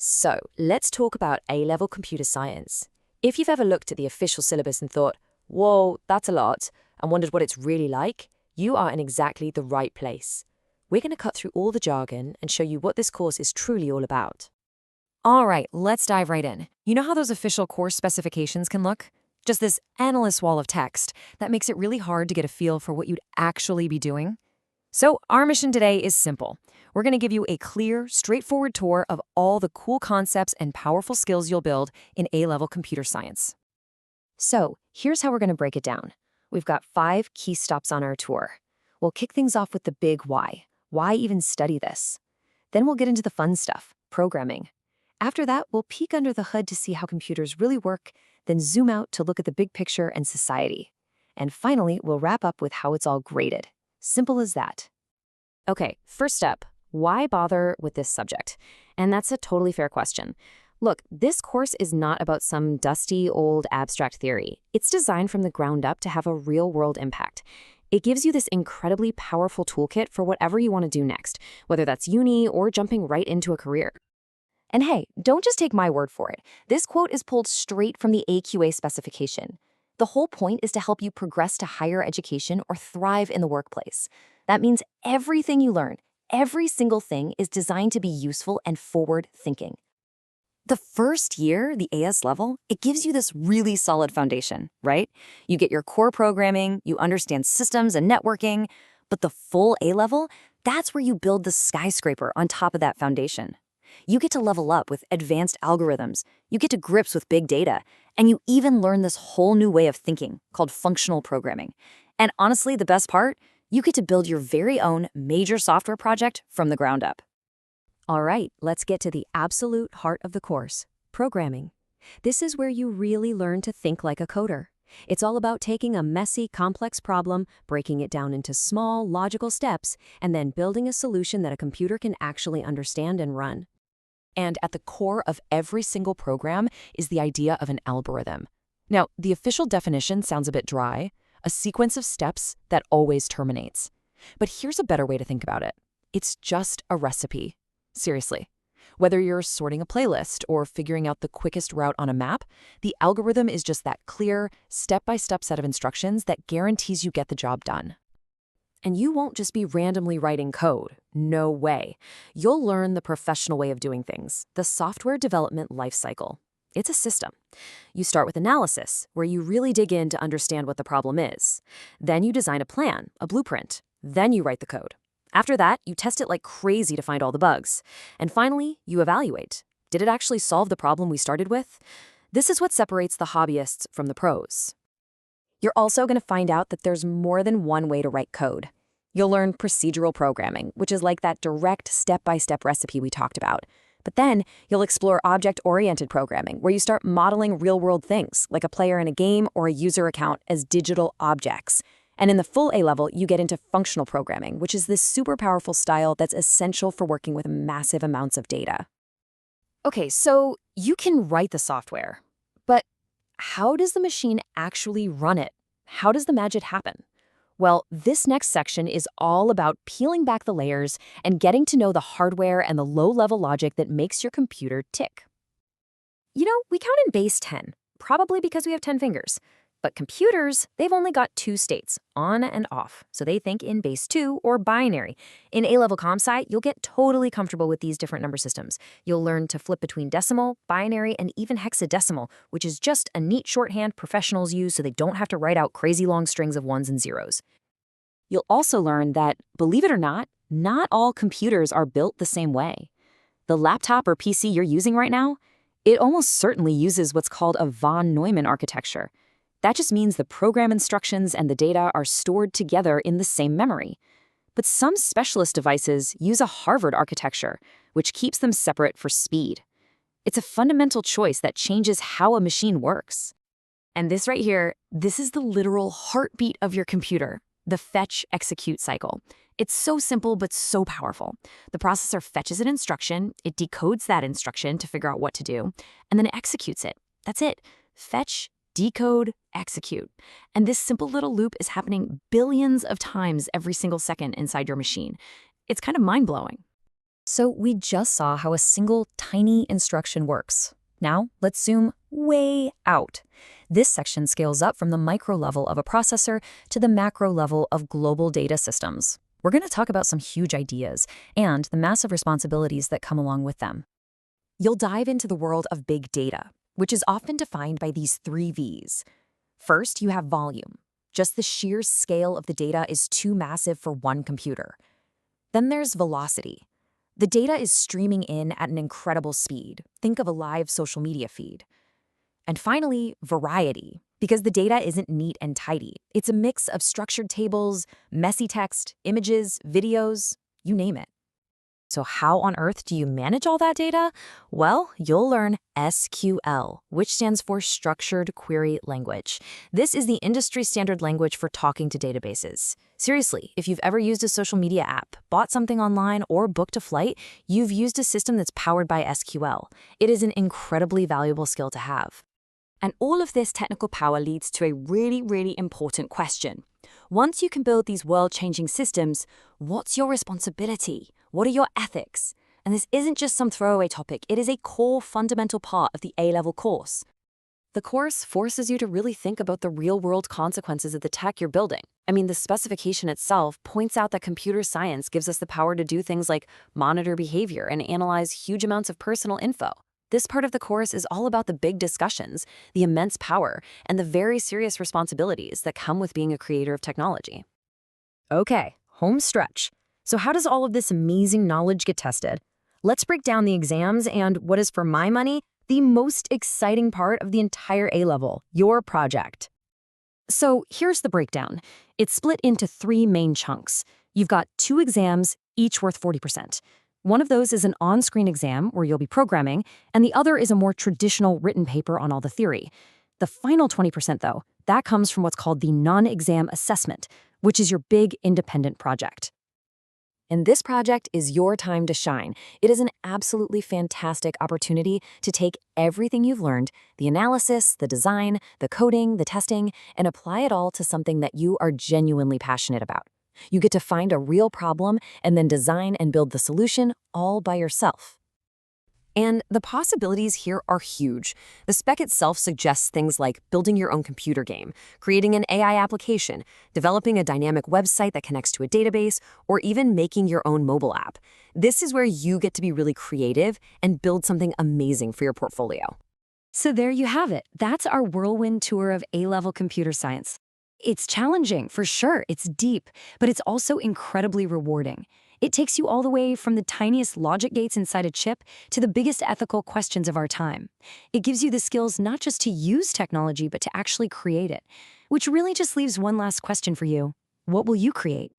So, let's talk about A-level computer science. If you've ever looked at the official syllabus and thought, whoa, that's a lot, and wondered what it's really like, you are in exactly the right place. We're going to cut through all the jargon and show you what this course is truly all about. All right, let's dive right in. You know how those official course specifications can look? Just this endless wall of text that makes it really hard to get a feel for what you'd actually be doing. So our mission today is simple. We're going to give you a clear, straightforward tour of all the cool concepts and powerful skills you'll build in A-level computer science. So, here's how we're going to break it down. We've got 5 key stops on our tour. We'll kick things off with the big why. Why even study this? Then we'll get into the fun stuff, programming. After that, we'll peek under the hood to see how computers really work, then zoom out to look at the big picture and society. And finally, we'll wrap up with how it's all graded. Simple as that. Okay, first up, why bother with this subject? And that's a totally fair question. Look, this course is not about some dusty, old, abstract theory. It's designed from the ground up to have a real-world impact. It gives you this incredibly powerful toolkit for whatever you want to do next, whether that's uni or jumping right into a career. And hey, don't just take my word for it. This quote is pulled straight from the AQA specification. The whole point is to help you progress to higher education or thrive in the workplace. That means everything you learn, every single thing is designed to be useful and forward-thinking. The first year, the AS level, it gives you this really solid foundation, right? You get your core programming, you understand systems and networking, but the full A level, that's where you build the skyscraper on top of that foundation. You get to level up with advanced algorithms, you get to grips with big data, and you even learn this whole new way of thinking called functional programming. And honestly, the best part, you get to build your very own major software project from the ground up. All right, let's get to the absolute heart of the course, programming. This is where you really learn to think like a coder. It's all about taking a messy, complex problem, breaking it down into small, logical steps, and then building a solution that a computer can actually understand and run. And at the core of every single program is the idea of an algorithm. Now, the official definition sounds a bit dry, a sequence of steps that always terminates. But here's a better way to think about it. It's just a recipe. Seriously. Whether you're sorting a playlist or figuring out the quickest route on a map, the algorithm is just that clear, step-by-step set of instructions that guarantees you get the job done. And you won't just be randomly writing code. No way. You'll learn the professional way of doing things, the software development lifecycle. It's a system. You start with analysis, where you really dig in to understand what the problem is. Then you design a plan, a blueprint. Then you write the code. After that, you test it like crazy to find all the bugs. And finally, you evaluate. Did it actually solve the problem we started with? This is what separates the hobbyists from the pros. You're also going to find out that there's more than one way to write code. You'll learn procedural programming, which is like that direct step-by-step recipe we talked about. But then you'll explore object-oriented programming, where you start modeling real-world things, like a player in a game or a user account, as digital objects. And in the full A level, you get into functional programming, which is this super powerful style that's essential for working with massive amounts of data. Okay, so you can write the software, but how does the machine actually run it? How does the magic happen? Well, this next section is all about peeling back the layers and getting to know the hardware and the low-level logic that makes your computer tick. You know, we count in base 10, probably because we have 10 fingers. But computers, they've only got 2 states, on and off, so they think in base 2 or binary. In A-level ComSci, you'll get totally comfortable with these different number systems. You'll learn to flip between decimal, binary, and even hexadecimal, which is just a neat shorthand professionals use so they don't have to write out crazy long strings of ones and zeros. You'll also learn that, believe it or not all computers are built the same way. The laptop or PC you're using right now, it almost certainly uses what's called a von Neumann architecture. That just means the program instructions and the data are stored together in the same memory. But some specialist devices use a Harvard architecture, which keeps them separate for speed. It's a fundamental choice that changes how a machine works. And this right here, this is the literal heartbeat of your computer, the fetch-execute cycle. It's so simple but so powerful. The processor fetches an instruction, it decodes that instruction to figure out what to do, and then it executes it. That's it. Fetch, decode, execute. And this simple little loop is happening billions of times every single second inside your machine. It's kind of mind-blowing. So we just saw how a single tiny instruction works. Now let's zoom way out. This section scales up from the micro level of a processor to the macro level of global data systems. We're going to talk about some huge ideas and the massive responsibilities that come along with them. You'll dive into the world of big data, which is often defined by these 3 V's. First, you have volume. Just the sheer scale of the data is too massive for one computer. Then there's velocity. The data is streaming in at an incredible speed. Think of a live social media feed. And finally, variety, because the data isn't neat and tidy. It's a mix of structured tables, messy text, images, videos, you name it. So how on earth do you manage all that data? Well, you'll learn SQL, which stands for Structured Query Language. This is the industry standard language for talking to databases. Seriously, if you've ever used a social media app, bought something online, or booked a flight, you've used a system that's powered by SQL. It is an incredibly valuable skill to have. And all of this technical power leads to a really, really important question. Once you can build these world-changing systems, what's your responsibility? What are your ethics? And this isn't just some throwaway topic, it is a core fundamental part of the A-level course. The course forces you to really think about the real-world consequences of the tech you're building. I mean, the specification itself points out that computer science gives us the power to do things like monitor behavior and analyze huge amounts of personal info. This part of the course is all about the big discussions, the immense power, and the very serious responsibilities that come with being a creator of technology. Okay, home stretch. So how does all of this amazing knowledge get tested? Let's break down the exams and what is, for my money, the most exciting part of the entire A-level, your project. So here's the breakdown. It's split into 3 main chunks. You've got 2 exams, each worth 40%. One of those is an on-screen exam where you'll be programming, and the other is a more traditional written paper on all the theory. The final 20%, though, that comes from what's called the non-exam assessment, which is your big independent project. And this project is your time to shine. It is an absolutely fantastic opportunity to take everything you've learned, the analysis, the design, the coding, the testing, and apply it all to something that you are genuinely passionate about. You get to find a real problem and then design and build the solution all by yourself. And the possibilities here are huge. The spec itself suggests things like building your own computer game, creating an AI application, developing a dynamic website that connects to a database, or even making your own mobile app. This is where you get to be really creative and build something amazing for your portfolio. So there you have it. That's our whirlwind tour of A-level computer science. It's challenging, for sure. It's deep, but it's also incredibly rewarding. It takes you all the way from the tiniest logic gates inside a chip to the biggest ethical questions of our time. It gives you the skills not just to use technology, but to actually create it, which really just leaves one last question for you. What will you create?